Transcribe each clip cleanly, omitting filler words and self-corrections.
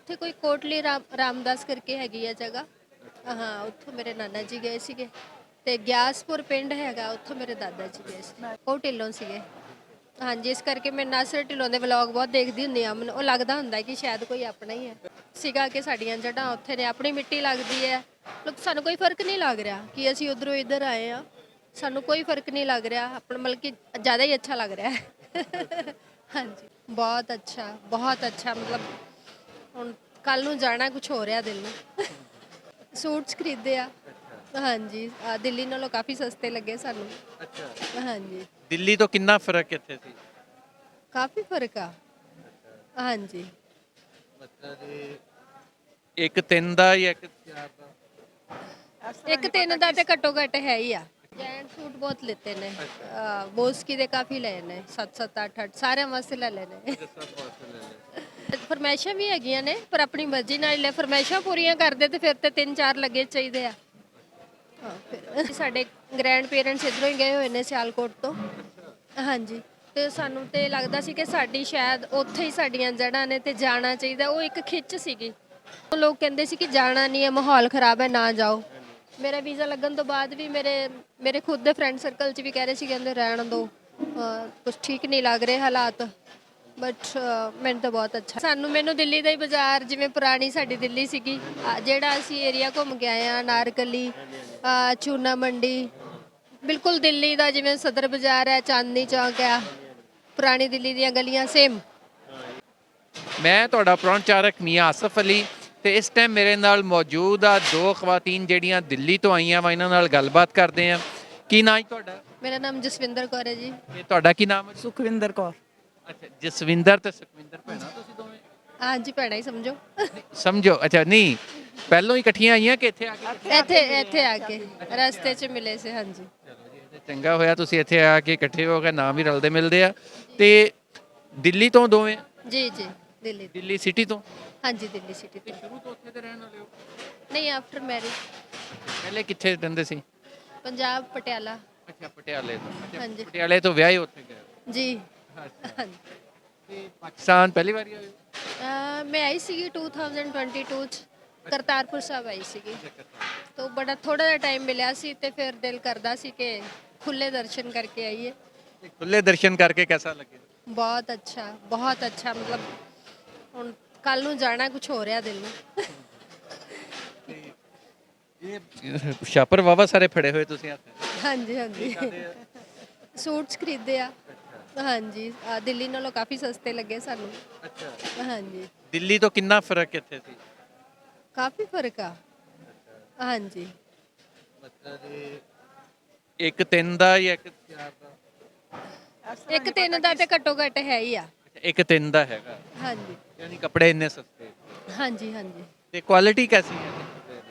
ਉੱਥੇ ਕੋਈ ਕੋਟਲੀ ਰਾਮਦਾਸ ਕਰਕੇ ਹੈਗੀ ਆ ਜਗ੍ਹਾ। ਹਾਂ, ਉੱਥੋਂ ਮੇਰੇ ਨਾਨਾ ਜੀ ਗਏ ਸੀਗੇ ਤੇ ਗਿਆਸਪੁਰ ਪਿੰਡ ਹੈਗਾ, ਉੱਥੋਂ ਮੇਰੇ ਦਾਦਾ ਜੀ ਗਏ ਸੀ। ਉਹ ਢਿੱਲੋਂ ਸੀਗੇ। ਹਾਂਜੀ, ਇਸ ਕਰਕੇ ਮੈਂ ਨਾਸਰ ਢਿੱਲੋਂ ਦੇ ਵਲੌਗ ਬਹੁਤ ਦੇਖਦੀ ਹੁੰਦੀ ਆ। ਮੈਨੂੰ ਉਹ ਲੱਗਦਾ ਹੁੰਦਾ ਕਿ ਸ਼ਾਇਦ ਕੋਈ ਆਪਣਾ ਹੀ ਹੈ ਸੀਗਾ, ਕਿ ਸਾਡੀਆਂ ਜੜ੍ਹਾਂ ਉੱਥੇ ਨੇ, ਆਪਣੀ ਮਿੱਟੀ ਲੱਗਦੀ ਹੈ। ਲੋਕ ਸਾਨੂੰ ਕੋਈ ਫਰਕ ਨਹੀਂ ਲੱਗ ਰਿਹਾ ਕਿ ਅਸੀਂ ਉਧਰੋਂ ਇੱਧਰ ਆਏ ਆ। ਸਾਨੂੰ ਕੋਈ ਫਰਕ ਨਹੀਂ ਲੱਗ ਰਿਹਾ, ਆਪਣਾ ਮਤਲਬ ਕਿ ਜ਼ਿਆਦਾ ਹੀ ਅੱਛਾ ਲੱਗ ਰਿਹਾ ਹੈ। ਹਾਂਜੀ, ਬਹੁਤ ਅੱਛਾ ਮਤਲਬ ਹੁਣ ਕੱਲ ਨੂੰ ਜਾਣਾ, ਕੁਝ ਹੋ ਰਿਹਾ ਦਿਲ ਨੂੰ। ਸੂਟਸ ਖਰੀਦੇ ਆ। ਹਾਂਜੀ, ਦਿੱਲੀ ਨਾਲੋਂ ਕਾਫੀ ਸਸਤੇ ਲੱਗੇ ਸਾਨੂੰ। ਅੱਛਾ, ਹਾਂਜੀ, ਦਿੱਲੀ ਤੋਂ ਕਿੰਨਾ ਫਰਕ ਇੱਥੇ ਸੀ? ਕਾਫੀ ਫਰਕ ਆ। ਹਾਂਜੀ, ਮਤਲਬ ਇੱਕ 3 ਦਾ ਜਾਂ ਇੱਕ 4 ਦਾ? ਇੱਕ ਤਿੰਨ ਦਾ ਤੇ ਘੱਟੋ ਘੱਟ ਹੈ ਹੀ ਆ। ਜੈਂਟ ਸੂਟ ਬਹੁਤ ਲਿੱਤੇ ਨੇ। ਬੋਸਕੀ ਦੇ ਕਾਫੀ ਲਏ ਨੇ, 7-7 8-8 ਸਾਰਿਆਂ ਵਾਸਤੇ ਲੈ ਲਏ ਨੇ। ਅੱਛਾ, ਸਭ ਵਾਸਤੇ ਲੈ ਲਏ। ਫਰਮਾਇਸ਼ਾਂ ਵੀ ਹੈਗੀਆਂ ਨੇ, ਪਰ ਆਪਣੀ ਮਰਜ਼ੀ ਨਾਲ ਲੈ। ਫਰਮਾਇਸ਼ਾਂ ਪੂਰੀਆਂ ਕਰਦੇ ਤੇ ਫਿਰ ਤੇ 3-4 ਲੱਗੇ ਚਾਹੀਦੇ ਆ। ਹਾਂ, ਫਿਰ ਸਾਡੇ ਗ੍ਰੈਂਡ ਪੇਰੈਂਟਸ ਇੱਧਰੋਂ ਹੀ ਗਏ ਹੋਏ ਨੇ, ਸਿਆਲਕੋਟ ਤੋਂ। ਹਾਂਜੀ, ਤੇ ਸਾਨੂੰ ਤੇ ਲੱਗਦਾ ਸੀ ਕਿ ਸਾਡੀ ਸ਼ਾਇਦ ਉੱਥੇ ਹੀ ਸਾਡੀਆਂ ਜੜ੍ਹਾਂ ਨੇ ਤੇ ਜਾਣਾ ਚਾਹੀਦਾ। ਉਹ ਇੱਕ ਖਿੱਚ ਸੀਗੀ। ਲੋਕ ਕਹਿੰਦੇ ਸੀ ਕਿ ਜਾਣਾ ਨਹੀਂ ਹੈ, ਮਾਹੌਲ ਖਰਾਬ ਹੈ, ਨਾ ਜਾਓ। ਮੇਰਾ ਵੀਜ਼ਾ ਲੱਗਣ ਤੋਂ ਬਾਅਦ ਵੀ ਮੇਰੇ ਮੇਰੇ ਖੁਦ ਦੇ ਫਰੈਂਡ ਸਰਕਲ 'ਚ ਵੀ ਕਹਿ ਰਹੇ ਸੀ, ਕਹਿੰਦੇ ਰਹਿਣ ਦਿਓ, ਕੁਝ ਠੀਕ ਨਹੀਂ ਲੱਗ ਰਹੇ ਹਾਲਾਤ। ਬਟ ਮੈਨੂੰ ਤਾਂ ਬਹੁਤ ਅੱਛਾ, ਮੈਨੂੰ ਦਿੱਲੀ ਦਾ ਹੀ ਬਾਜ਼ਾਰ, ਜਿਵੇਂ ਪੁਰਾਣੀ ਸਾਡੀ ਦਿੱਲੀ ਸੀਗੀ, ਜਿਹੜਾ ਅਸੀਂ ਏਰੀਆ ਘੁੰਮ ਕੇ ਆਏ ਹਾਂ, ਅਨਾਰਕਲੀ, ਚੂਨਾ ਮੰਡੀ, ਬਿਲਕੁਲ ਦਿੱਲੀ ਦਾ ਜਿਵੇਂ ਸਦਰ ਬਾਜ਼ਾਰ ਹੈ, ਚਾਂਦਨੀ ਚੌਕ ਆ, ਪੁਰਾਣੀ ਦਿੱਲੀ ਦੀਆਂ ਗਲੀਆਂ ਸੇਮ। ਮੈਂ ਤੁਹਾਡਾ ਪ੍ਰੋਨਚਾਰਕ ਮੀਆਂ ਆਸਫ ਅਲੀ ਤੇ ਇਸ ਟਾਈਮ ਮੇਰੇ ਨਾਲ ਮੌਜੂਦ ਆ ਦੋ ਖਵਾਤੀਨ ਜਿਹੜੀਆਂ ਦਿੱਲੀ ਤੋਂ ਆਈਆਂ ਵਾ। ਇਹਨਾਂ ਨਾਲ ਗੱਲਬਾਤ ਕਰਦੇ ਆ। ਕੀ ਨਾਂ ਹੈ ਤੁਹਾਡਾ? ਮੇਰਾ ਨਾਮ ਜਸਵਿੰਦਰ ਕੌਰ ਹੈ ਜੀ। ਤੇ ਤੁਹਾਡਾ ਕੀ ਨਾਮ ਹੈ? ਸੁਖਵਿੰਦਰ ਕੌਰ। ਅੱਛਾ, ਜਸਵਿੰਦਰ ਤੇ ਸੁਖਵਿੰਦਰ ਭੈਣਾਂ ਤੁਸੀਂ ਦੋਵੇਂ? ਹਾਂਜੀ, ਭੈਣਾ ਹੀ ਸਮਝੋ। ਸਮਝੋ। ਅੱਛਾ, ਨਹੀਂ ਪਹਿਲੋਂ ਹੀ ਇਕੱਠੀਆਂ ਆਈਆਂ ਕਿ ਇੱਥੇ ਆ ਕੇ? ਇੱਥੇ ਆ ਕੇ ਰਸਤੇ 'ਚ ਮਿਲੇ ਸੀ। ਹਾਂਜੀ, ਚਲੋ ਜੀ, ਇਹ ਤਾਂ ਚੰਗਾ ਹੋਇਆ ਤੁਸੀਂ ਇੱਥੇ ਆ ਕੇ ਇਕੱਠੇ ਹੋ ਕੇ, ਨਾਮ ਵੀ ਰਲਦੇ ਮਿਲਦੇ ਆ। ਤੇ ਦਿੱਲੀ ਤੋਂ ਦੋਵੇਂ? ਜੀ ਜੀ, ਦਿੱਲੀ ਤੋਂ। ਦਿੱਲੀ ਸਿਟੀ ਤੋਂ? ਹਾਂਜੀ, ਦਿੱਲੀ ਸਿਟੀ ਤੇ ਤੋਂ। ਸ਼ੁਰੂ ਤੋਂ ਉੱਥੇ ਦੇ ਰਹਿਣ ਵਾਲੇ ਹੋ? ਨਹੀਂ, ਆਫਟਰ ਮੈਰਿਜ। ਪਹਿਲੇ ਕਿੱਥੇ ਰਹਿੰਦੇ ਸੀ? ਪੰਜਾਬ, ਪਟਿਆਲਾ। ਅੱਛਾ, ਪਟਿਆਲੇ ਤੋਂ। ਅੱਛਾ, ਹਾਂਜੀ, ਪਟਿਆਲੇ ਤੋਂ ਵਿਆਹੇ ਉੱਥੇ ਗਏ? ਜੀ। ਅੱਛਾ, ਹਾਂਜੀ, ਤੇ ਪਾਕਿਸਤਾਨ ਪਹਿਲੀ ਵਾਰੀ ਆਏ ਹੋ? ਮੈਂ ਆਈ ਸੀਗੀ 2022 ਚ, ਕਰਤਾਰਪੁਰ ਸਾਹਿਬ ਆਈ ਸੀਗੀ। ਤਾਂ ਬੜਾ ਥੋੜਾ ਜਿਹਾ ਟਾਈਮ ਮਿਲਿਆ ਸੀ ਤੇ ਫਿਰ ਦਿਲ ਕਰਦਾ ਸੀ ਕਿ ਖੁੱਲੇ ਦਰਸ਼ਨ ਕਰਕੇ ਆਈਏ। ਤੇ ਖੁੱਲੇ ਦਰਸ਼ਨ ਕਰਕੇ ਕੈਸਾ ਲੱਗੇ? ਬਹੁਤ ਅੱਛਾ ਮਤਲਬ ਹੁਣ ਕੱਲ ਨੂੰ ਜਾਣਾ, ਕੁਝ ਹੋ ਰਿਹਾ ਦਿਲ ਨੂੰ। ਇਹ ਸ਼ਾਪਰ ਵਾਵਾ ਸਾਰੇ ਫੜੇ ਹੋਏ ਤੁਸੀਂ ਹੱਥ? ਹਾਂਜੀ, ਹਾਂਜੀ, ਸੂਟਸ ਖਰੀਦੇ ਆ। ਹਾਂਜੀ, ਦਿੱਲੀ ਨਾਲੋਂ ਕਾਫੀ ਸਸਤੇ ਲੱਗੇ ਸਾਨੂੰ। ਅੱਛਾ, ਹਾਂਜੀ, ਦਿੱਲੀ ਤੋਂ ਕਿੰਨਾ ਫਰਕ ਇੱਥੇ ਸੀ? ਕਾਫੀ ਫਰਕ ਆ। ਹਾਂਜੀ, ਮਤਲਬ ਇੱਕ 3 ਦਾ ਜਾਂ ਇੱਕ 4 ਦਾ? ਇੱਕ ਤਿੰਨ ਦਾ ਤੇ ਘੱਟੋ ਘੱਟ ਹੈ ਹੀ ਆ। ਅੱਛਾ, ਇੱਕ 3 ਦਾ ਹੈਗਾ। ਹਾਂਜੀ, ਯਾਨੀ ਕੱਪੜੇ ਇੰਨੇ ਸਸਤੇ? ਹਾਂਜੀ, ਹਾਂਜੀ। ਤੇ ਕੁਆਲਿਟੀ ਕੈਸੀ ਹੈ?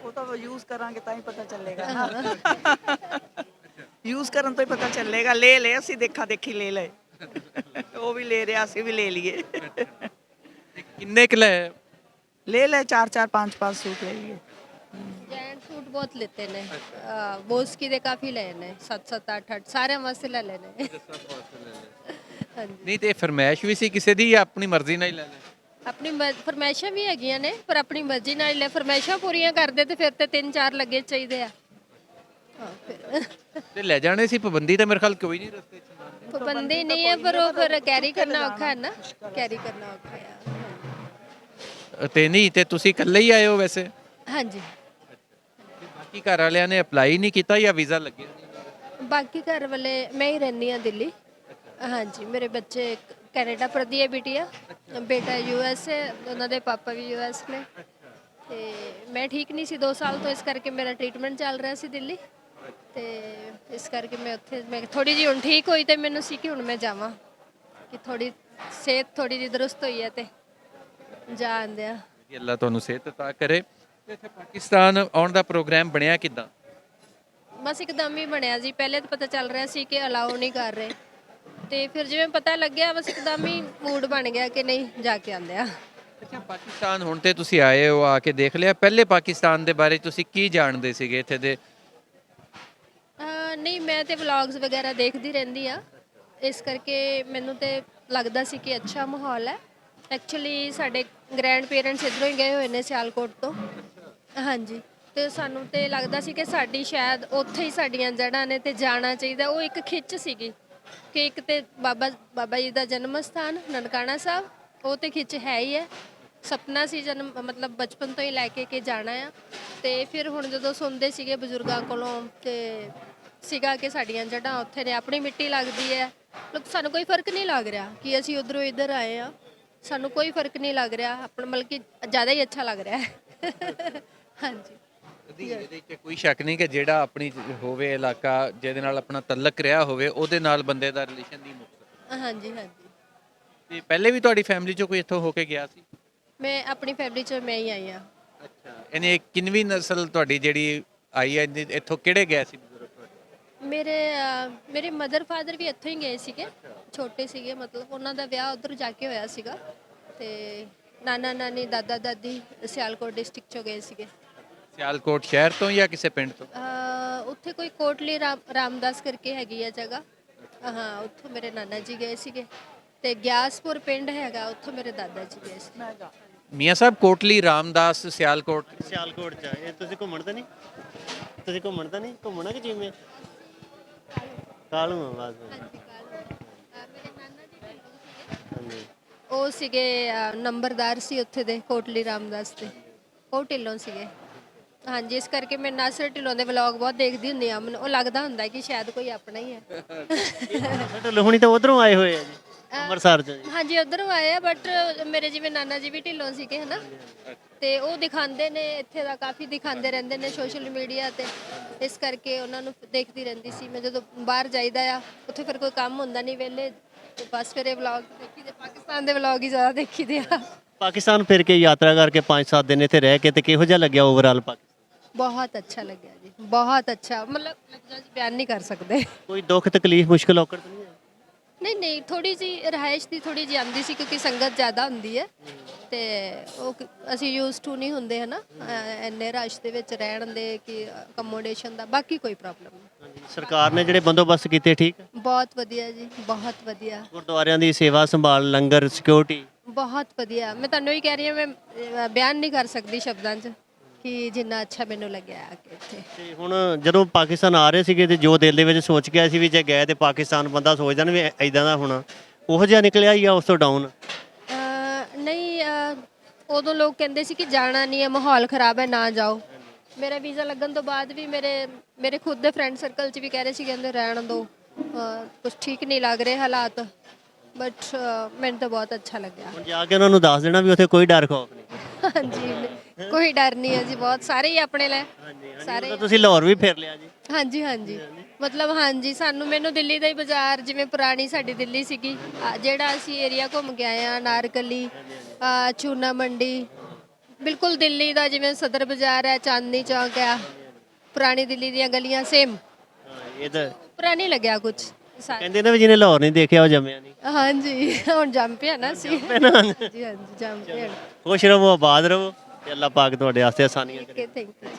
ਉਹ ਤਾਂ ਯੂਜ਼ ਕਰਾਂਗੇ ਤਾਂ ਹੀ ਪਤਾ ਚੱਲੇਗਾ ਨਾ। ਯੂਜ਼ ਕਰਨ ਤੋਂ ਹੀ ਪਤਾ ਚੱਲੇਗਾ। ਲੈ ਲੈ, ਅਸੀਂ ਦੇਖਾ ਦੇਖੀ ਲੈ ਲਏ। ਉਹ ਵੀ ਲੈ ਰਿਹਾ, ਅਸੀਂ ਵੀ ਲੈ ਲਈਏ। ਤੇ ਕਿੰਨੇ ਕੁ ਲਏ? ਲੈ ਲੈ, 4-4 5-5 ਸੂਟ ਲੈ ਲਈਏ। ਜੈਂਟ ਸੂਟ ਬਹੁਤ ਲਿੱਤੇ ਨੇ। ਬੋਸਕੀ ਦੇ ਕਾਫੀ ਲਏ ਨੇ, 7-7 8-8 ਸਾਰਿਆਂ ਵਾਸਤੇ ਲੈ ਲਏ ਨੇ। ਹਾਂਜੀ, ਨਹੀਂ, ਤੇ ਫਰਮਾਇਸ਼ ਵੀ ਸੀ ਕਿਸੇ ਦੀ ਜਾਂ ਆਪਣੀ ਮਰਜ਼ੀ ਨਾਲ ਹੀ ਲੈ ਲਏ? ਆਪਣੀ ਫਰਮਾਇਸ਼ਾਂ ਵੀ ਹੈਗੀਆਂ ਨੇ, ਪਰ ਆਪਣੀ ਮਰਜ਼ੀ ਨਾਲ ਲੈ। ਫਰਮਾਇਸ਼ਾਂ ਪੂਰੀਆਂ ਕਰਦੇ ਤੇ ਫਿਰ ਤੇ 3-4 ਲੱਗੇ ਚਾਹੀਦੇ ਆ। ਹਾਂ, ਫਿਰ ਤੇ ਲੈ ਜਾਣੇ ਸੀ, ਪਾਬੰਦੀ ਤਾਂ ਮੇਰੇ ਖਿਆਲ ਕੋਈ ਨਹੀਂ ਰਸਤੇ 'ਚ? ਪਾਬੰਦੀ ਨਹੀਂ ਹੈ, ਪਰ ਉਹ ਫਿਰ ਕੈਰੀ ਕਰਨਾ ਔਖਾ ਹੈ ਨਾ। ਕੈਰੀ ਕਰਨਾ ਔਖਾ ਆ। ਤੇ ਨਹੀਂ, ਤੇ ਤੁਸੀਂ ਇਕੱਲੇ ਹੀ ਆਏ ਹੋ ਵੈਸੇ? ਹਾਂਜੀ, ਤੇ ਬਾਕੀ ਘਰ ਵਾਲਿਆਂ ਨੇ ਅਪਲਾਈ ਨਹੀਂ ਕੀਤਾ ਜਾਂ ਵੀਜ਼ਾ ਲੱਗਿਆ ਨਹੀਂ? ਬਾਕੀ ਘਰ ਵਾਲੇ, ਮੈਂ ਹੀ ਰਹਿੰਦੀ ਹਾਂ ਦਿੱਲੀ। ਹਾਂਜੀ, ਮੇਰੇ ਬੱਚੇ ਕੈਨੇਡਾ ਪੜ੍ਹਦੀ ਹੈ ਬਿਟੀਆ, ਬੇਟਾ US ਹੈ, ਉਹਨਾਂ ਦੇ ਪਾਪਾ ਵੀ US ਨੇ। ਤੇ ਮੈਂ ਠੀਕ ਨਹੀਂ ਸੀ 2 ਸਾਲ ਤੋਂ, ਇਸ ਕਰਕੇ ਮੇਰਾ ਟ੍ਰੀਟਮੈਂਟ ਚੱਲ ਰਿਹਾ ਸੀ ਦਿੱਲੀ। ਤੇ ਇਸ ਕਰਕੇ ਮੈਂ ਉੱਥੇ, ਮੈਂ ਥੋੜੀ ਜਿਹੀ ਹੁਣ ਠੀਕ ਹੋਈ ਤੇ ਮੈਨੂੰ ਸੀ ਕਿ ਹੁਣ ਮੈਂ ਜਾਵਾਂ, ਕਿ ਥੋੜੀ ਸਿਹਤ ਥੋੜੀ ਜਿਹੀ ਦਰੁਸਤ ਹੋਈ ਹੈ ਤੇ ਜਾ ਆਉਂਦੇ ਆ। ਅੱਲਾ ਤੁਹਾਨੂੰ ਸਿਹਤ ਅਤਾ ਕਰੇ। ਤੇ ਇੱਥੇ ਪਾਕਿਸਤਾਨ ਆਉਣ ਦਾ ਪ੍ਰੋਗਰਾਮ ਬਣਿਆ ਕਿੱਦਾਂ? ਬਸ ਇੱਕਦਮ ਹੀ ਬਣਿਆ ਜੀ। ਪਹਿਲੇ ਤਾਂ ਪਤਾ ਚੱਲ ਰਿਹਾ ਸੀ ਕਿ ਅਲਾਉ ਨਹੀਂ ਕਰ ਰਹੇ, ਤੇ ਫਿਰ ਜਿਵੇਂ ਪਤਾ ਲੱਗਿਆ, ਬਸ ਇੱਕਦਮ ਹੀ ਮੂਡ ਬਣ ਗਿਆ ਕਿ ਨਹੀਂ, ਜਾ ਕੇ ਆਉਂਦੇ ਆ। ਅੱਛਾ, ਪਾਕਿਸਤਾਨ ਹੁਣ ਤੇ ਤੁਸੀਂ ਆਏ ਹੋ, ਆ ਕੇ ਦੇਖ ਲਿਆ। ਪਹਿਲੇ ਪਾਕਿਸਤਾਨ ਦੇ ਬਾਰੇ ਤੁਸੀਂ ਕੀ ਜਾਣਦੇ ਸੀਗੇ ਇੱਥੇ ਦੇ? ਨਹੀਂ, ਮੈਂ ਤੇ ਵਲੌਗਸ ਵਗੈਰਾ ਦੇਖਦੀ ਰਹਿੰਦੀ ਆ, ਇਸ ਕਰਕੇ ਮੈਨੂੰ ਤੇ ਲੱਗਦਾ ਸੀ ਕਿ ਅੱਛਾ ਮਾਹੌਲ ਹੈ। ਐਕਚੁਅਲੀ ਸਾਡੇ ਗ੍ਰੈਂਡ ਪੇਰੈਂਟਸ ਇੱਧਰੋਂ ਹੀ ਗਏ ਹੋਏ ਨੇ ਸਿਆਲਕੋਟ ਤੋਂ। ਹਾਂਜੀ, ਤੇ ਸਾਨੂੰ ਤੇ ਲੱਗਦਾ ਸੀ ਕਿ ਸਾਡੀ ਸ਼ਾਇਦ ਉੱਥੇ ਹੀ ਸਾਡੀਆਂ ਜੜ੍ਹਾਂ ਨੇ ਤੇ ਜਾਣਾ ਚਾਹੀਦਾ। ਉਹ ਇੱਕ ਖਿੱਚ ਸੀਗੀ ਕਿ ਇੱਕ ਤੇ ਬਾਬਾ ਜੀ ਦਾ ਜਨਮ ਸਥਾਨ ਨਨਕਾਣਾ ਸਾਹਿਬ, ਉਹ ਤੇ ਖਿੱਚ ਹੈ ਹੀ ਹੈ। ਸੁਪਨਾ ਸੀ ਜਨਮ ਮਤਲਬ ਬਚਪਨ ਤੋਂ ਹੀ ਲੈ ਕੇ ਕਿ ਜਾਣਾ ਆ। ਤੇ ਫਿਰ ਹੁਣ ਜਦੋਂ ਸੁਣਦੇ ਸੀਗੇ ਬਜ਼ੁਰਗਾਂ ਕੋਲੋਂ ਤੇ ਸੀਗਾ ਕਿ ਸਾਡੀਆਂ ਜੜ੍ਹਾਂ ਉੱਥੇ ਨੇ, ਆਪਣੀ ਮਿੱਟੀ ਲੱਗਦੀ ਹੈ। ਲੋਕ ਸਾਨੂੰ ਕੋਈ ਫਰਕ ਨਹੀਂ ਲੱਗ ਰਿਹਾ ਕਿ ਅਸੀਂ ਉੱਧਰੋਂ ਇੱਧਰ ਆਏ ਆ, ਸਾਨੂੰ ਕੋਈ ਫਰਕ ਨਹੀਂ ਲੱਗ ਰਿਹਾ ਆਪਣਾ, ਮਤਲਬ ਕਿ ਜ਼ਿਆਦਾ ਹੀ ਅੱਛਾ ਲੱਗ ਰਿਹਾ ਹੈ। ਹਾਂਜੀ, ਇਹਦੇ ਵਿੱਚ ਕੋਈ ਸ਼ੱਕ ਨਹੀਂ ਕਿ ਜਿਹੜਾ ਆਪਣੀ ਹੋਵੇ ਇਲਾਕਾ ਜਿਹਦੇ ਨਾਲ ਆਪਣਾ ਤਲਕ ਰਿਹਾ ਹੋਵੇ ਉਹਦੇ ਨਾਲ ਬੰਦੇ ਦਾ ਰਿਲੇਸ਼ਨ ਨਹੀਂ ਮੁੱਕਦਾ। ਹਾਂਜੀ, ਹਾਂਜੀ। ਤੇ ਪਹਿਲੇ ਵੀ ਤੁਹਾਡੀ ਫੈਮਿਲੀ ਚੋਂ ਕੋਈ ਇੱਥੋਂ ਹੋ ਕੇ ਗਿਆ ਸੀ? ਮੈਂ ਆਪਣੀ ਫੈਮਿਲੀ 'ਚ ਮੈਂ ਹੀ ਆਈ ਹਾਂ। ਅੱਛਾ, ਇਹਨੇ ਕਿੰਨਵੀਂ ਨਸਲ ਤੁਹਾਡੀ ਜਿਹੜੀ ਆਈ ਹੈ ਇੱਥੋਂ ਕਿਹੜੇ ਗਏ ਸੀ ਬਜ਼ੁਰਗ ਤੁਹਾਡੇ? ਮੇਰੇ ਮਦਰ ਫਾਦਰ ਵੀ ਇੱਥੋਂ ਹੀ ਗਏ ਸੀਗੇ, ਛੋਟੇ ਸੀਗੇ, ਮਤਲਬ ਉਹਨਾਂ ਦਾ ਵਿਆਹ ਉੱਧਰ ਜਾ ਕੇ ਹੋਇਆ ਸੀਗਾ। ਤੇ ਨਾਨਾ ਨਾਨੀ ਦਾਦਾ ਦਾਦੀ ਸਿਆਲਕੋਟ ਡਿਸਟ੍ਰਿਕਟ 'ਚੋਂ ਗਏ ਸੀਗੇ। ਸਿਆਲਕੋਟ ਸ਼ਹਿਰ ਤੋਂ ਜਾਂ ਕਿਸੇ ਪਿੰਡ ਤੋਂ? ਉੱਥੇ ਕੋਈ ਕੋਟਲੀ ਰਾਮਦਾਸ ਕਰਕੇ ਹੈਗੀ ਆ ਜਗ੍ਹਾ, ਹਾਂ, ਉੱਥੋਂ ਮੇਰੇ ਨਾਨਾ ਜੀ ਗਏ ਸੀਗੇ। ਤੇ ਗਿਆਸਪੁਰ ਪਿੰਡ ਹੈਗਾ, ਉੱਥੋਂ ਮੇਰੇ ਦਾਦਾ ਜੀ ਗਏ ਸੀ। ਮੀਆਂ ਸਾਹਿਬ, ਕੋਟਲੀ ਰਾਮਦਾਸ ਸਿਆਲਕੋਟ ਚ ਇਹ ਤੁਸੀਂ ਘੁੰਮਣ ਤਾਂ ਨਹੀਂ? ਤੁਸੀਂ ਘੁੰਮਣ ਤਾਂ ਨਹੀਂ? ਘੁੰਮਣਾ ਕਿ ਜਿਵੇਂ ਕਾਲੂ ਆ ਬਸ। ਹਾਂਜੀ, ਮੇਰੇ ਨਾਨਾ ਜੀ ਢਿੱਲੋਂ ਸੀਗੇ। ਹਾਂਜੀ, ਉਹ ਸੀਗੇ ਨੰਬਰਦਾਰ ਸੀ ਉੱਥੇ ਦੇ ਕੋਟਲੀ ਰਾਮਦਾਸ ਦੇ, ਉਹ ਢਿੱਲੋਂ ਸੀਗੇ। ਹਾਂਜੀ, ਇਸ ਕਰਕੇ ਮੈਂ ਨਾਸਰ ਢਿੱਲੋਂ ਦੇ ਵਲੌਗ ਬਹੁਤ ਦੇਖਦੀ ਹੁੰਦੀ ਆ। ਮੈਨੂੰ ਉਹ ਲੱਗਦਾ ਹੁੰਦਾ ਕਿ ਸ਼ਾਇਦ ਕੋਈ ਆਪਣਾ ਹੀ ਹੈ। ਢਿੱਲੋਂ ਹੁਣੀ ਤਾਂ ਉਧਰੋਂ ਆਏ ਹੋਏ ਆ ਜੀ, ਅੰਮ੍ਰਿਤਸਰ ਚ ਜੀ। ਹਾਂਜੀ, ਉਧਰੋਂ ਆਏ ਆ, ਬਟ ਮੇਰੇ ਜਿਵੇਂ ਨਾਨਾ ਜੀ ਵੀ ਢਿੱਲੋਂ ਸੀਗੇ ਹਨਾ, ਤੇ ਉਹ ਦਿਖਾਉਂਦੇ ਨੇ ਇੱਥੇ ਦਾ, ਕਾਫੀ ਦਿਖਾਉਂਦੇ ਰਹਿੰਦੇ ਨੇ ਸੋਸ਼ਲ ਮੀਡੀਆ ਤੇ। ਇਸ ਕਰਕੇ ਉਹਨਾਂ ਨੂੰ ਦੇਖਦੀ ਰਹਿੰਦੀ ਸੀ ਮੈਂ। ਜਦੋਂ ਬਾਹਰ ਜਾਈਦਾ ਆ ਉੱਥੇ ਫਿਰ ਕੋਈ ਕੰਮ ਹੁੰਦਾ ਨਹੀਂ ਵਿਹਲੇ, ਤੇ ਬਸ ਫਿਰ ਇਹ ਵਲੌਗ ਦੇਖੀਦੇ, ਪਾਕਿਸਤਾਨ ਦੇ ਵਲੌਗ ਹੀ ਜ਼ਿਆਦਾ ਦੇਖੀਦੇ ਆ। ਪਾਕਿਸਤਾਨ ਫਿਰ ਕੇ ਯਾਤਰਾ ਕਰਕੇ 5-7 ਦਿਨ ਇੱਥੇ ਰਹਿ ਕੇ ਤੇ ਕਿਹੋ ਜਿਹਾ ਲੱਗਿਆ ਓਵਰਆਲ ਪਾਕਿਸਤਾਨ? ਬਹੁਤ ਅੱਛਾ ਲੱਗਿਆ ਜੀ, ਬਹੁਤ ਅੱਛਾ, ਮਤਲਬ ਲਫ਼ਜ਼ਾਂ 'ਚ ਬਿਆਨ ਨਹੀਂ ਕਰ ਸਕਦੇ। ਕੋਈ ਦੁੱਖ ਤਕਲੀਫ ਮੁਸ਼ਕਲ ਔਕੜ ਤਾਂ ਨਹੀਂ ਹੈ? ਨਹੀਂ ਨਹੀਂ, ਥੋੜੀ ਜੀ ਰਿਹਾਇਸ਼ ਦੀ ਥੋੜੀ ਜੀ ਆਉਂਦੀ ਸੀ ਕਿਉਂਕਿ ਸੰਗਤ ਜ਼ਿਆਦਾ ਹੁੰਦੀ ਹੈ, ਤੇ ਅਸੀਂ ਯੂਜ਼ ਟੂ ਨਹੀਂ ਹੁੰਦੇ ਹਨਾ ਇੰਨੇ ਰਸ਼ ਦੇ ਵਿੱਚ ਰਹਿਣ ਦੇ ਕਿ ਅਕਮੋਡੇਸ਼ਨ ਦਾ। ਬਾਕੀ ਕੋਈ ਪ੍ਰੋਬਲਮ ਨਹੀਂ। ਹਾਂਜੀ, ਸਰਕਾਰ ਨੇ ਜਿਹੜੇ ਬੰਦੋਬਸਤ ਕੀਤੇ ਠੀਕ ਹੈ? ਬਹੁਤ ਵਧੀਆ ਜੀ, ਬਹੁਤ ਵਧੀਆ, ਗੁਰਦੁਆਰਿਆਂ ਦੀ ਸੇਵਾ ਸੰਭਾਲ, ਲੰਗਰ, ਸਿਕਿਉਰਿਟੀ ਬਹੁਤ ਵਧੀਆ। ਮੈਂ ਤੁਹਾਨੂੰ ਹੀ ਕਹਿ ਰਹੀ ਹਾਂ, ਮੈਂ ਬਿਆਨ ਨਹੀਂ ਕਰ ਸਕਦੀ ਸ਼ਬਦਾਂ 'ਚ ਕਿ ਜਿੰਨਾ ਅੱਛਾ ਮੈਨੂੰ ਲੱਗਿਆ ਆ ਕੇ ਇੱਥੇ। ਤੇ ਹੁਣ ਜਦੋਂ ਪਾਕਿਸਤਾਨ ਆ ਰਹੇ ਸੀਗੇ ਤੇ ਜੋ ਦਿਲ ਦੇ ਵਿੱਚ ਸੋਚ ਕੇ ਆਏ ਸੀ ਵੀ ਜੇ ਗਏ ਤੇ ਪਾਕਿਸਤਾਨ ਬੰਦਾ ਸੋਚਦਾ ਨਾ ਵੀ ਇਦਾਂ ਦਾ ਹੋਣਾ, ਉਹੋ ਜਿਹਾ ਨਿਕਲਿਆ ਹੀ ਆ ਉਸ ਤੋਂ ਡਾਊਨ? ਨਹੀਂ, ਉਦੋਂ ਲੋਕ ਕਹਿੰਦੇ ਸੀ ਕਿ ਜਾਣਾ ਨਹੀਂ ਹੈ, ਮਾਹੌਲ ਖਰਾਬ ਹੈ, ਨਾ ਜਾਓ। ਮੇਰਾ ਵੀਜ਼ਾ ਲੱਗਣ ਤੋਂ ਬਾਅਦ ਵੀ ਮੇਰੇ ਖੁਦ ਦੇ ਫਰੈਂਡ ਸਰਕਲ 'ਚ ਵੀ ਕਹਿ ਰਹੇ ਸੀ, ਕਹਿੰਦੇ ਰਹਿਣ ਦਿਓ, ਕੁਝ ਠੀਕ ਨਹੀਂ ਲੱਗ ਰਹੇ ਹਾਲਾਤ, ਬਟ ਮੈਨੂੰ ਤਾਂ ਬਹੁਤ ਅੱਛਾ ਲੱਗਿਆ। ਹੁਣ ਜਾ ਕੇ ਉਹਨਾਂ ਨੂੰ ਦੱਸ ਦੇਣਾ ਵੀ ਉੱਥੇ ਕੋਈ ਡਰ ਖੌਫ ਨਹੀਂ। ਹਾਂਜੀ, ਕੋਈ ਡਰ ਨਹੀਂ ਹੈ ਜੀ, ਬਹੁਤ ਸਾਰੇ ਹੀ ਆਪਣੇ ਲੈ ਸਾਰੇ। ਤਾਂ ਤੁਸੀਂ ਲਾਹੌਰ ਵੀ ਫਿਰ ਲਿਆ ਜੀ? ਹਾਂਜੀ, ਹਾਂਜੀ, ਮਤਲਬ ਹਾਂਜੀ, ਮੈਨੂੰ ਦਿੱਲੀ ਦਾ ਹੀ ਬਾਜ਼ਾਰ, ਜਿਵੇਂ ਪੁਰਾਣੀ ਸਾਡੀ ਦਿੱਲੀ ਸੀਗੀ, ਜਿਹੜਾ ਅਸੀਂ ਏਰੀਆ ਘੁੰਮ ਕੇ ਆਏ ਆ, ਨਾਰਕਲੀ, ਚੂਨਾ ਮੰਡੀ, ਬਿਲਕੁਲ ਦਿੱਲੀ ਦਾ ਜਿਵੇਂ ਸਦਰ ਬਾਜ਼ਾਰ ਹੈ, ਚਾਂਦਨੀ ਚੌਕ ਆ, ਪੁਰਾਣੀ ਦਿੱਲੀ ਦੀਆਂ ਗਲੀਆਂ ਸੇਮ। ਇਹ ਤਾਂ ਪੁਰਾਣੀ ਲੱਗਿਆ ਕੁਝ। ਕਹਿੰਦੇ ਨਾ ਵੀ ਜਿਹਨੇ ਲਾਹੌਰ ਨਹੀਂ ਦੇਖਿਆ ਉਹ ਜੰਮਿਆ ਨਹੀਂ। ਹਾਂਜੀ, ਹੁਣ ਜੰਮ ਪਿਆ ਨਾ ਅਸੀਂ। ਹਾਂਜੀ, ਹਾਂਜੀ, ਜੰਮ ਪਿਆ। ਖੁਸ਼ ਰਹੋ, ਆਬਾਦ ਰਹੋ ਤੇ ਅੱਲਾਹ ਪਾਕ ਤੁਹਾਡੇ ਵਾਸਤੇ ਆਸਾਨੀਆਂ ਕਰੇ। Thank you.